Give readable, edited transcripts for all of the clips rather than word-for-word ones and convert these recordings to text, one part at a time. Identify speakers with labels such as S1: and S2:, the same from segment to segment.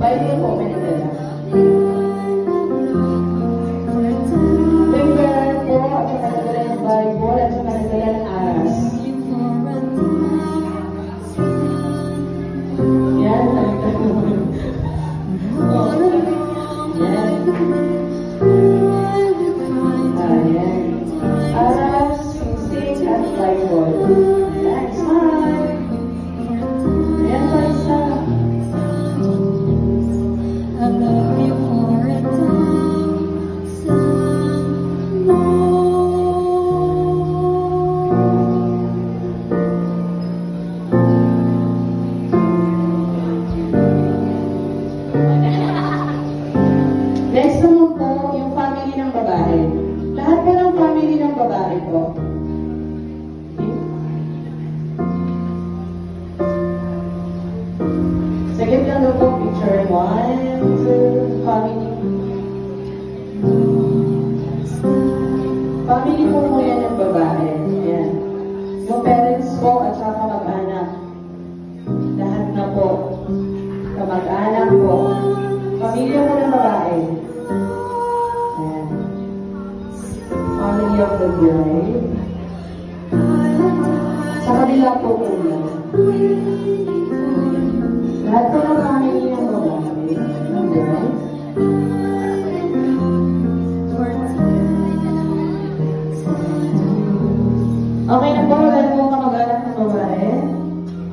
S1: Bible po, may nagdala. Paper po, at saka nagdala ng Bible, at saka nagdala ng aras. Yan, yan. Aras, sing, at Bible. Yan, smile. Yan pa isa. I love you for a thousand Next naman po, yung family ng babae. Lahat po ng family ng babae po. Sige lang daw po, picture 1, 2, family. Family po mo yan ng babae. Ayan. Yung parents po at saka kamag-anak. Lahat na po. Kamag-anak po. Pamilya mo ng babae. Ayan. Family of the bride. Sa kanila po po yan. Lahat po ng family ng babae. Ng bride. Okay na po. Lahat po kamag-anak ng babae.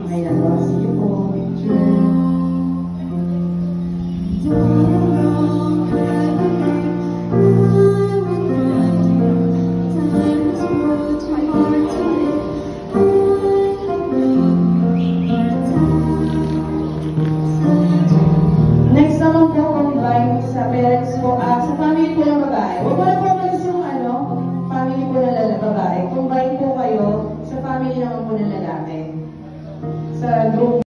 S1: Okay na po. Sige po. Next naman po, combine sa parents po, sa family po ng babae. Huwag mo na po malis yung family po ng babae. Combine po kayo sa family naman po ng lalaki. Sa group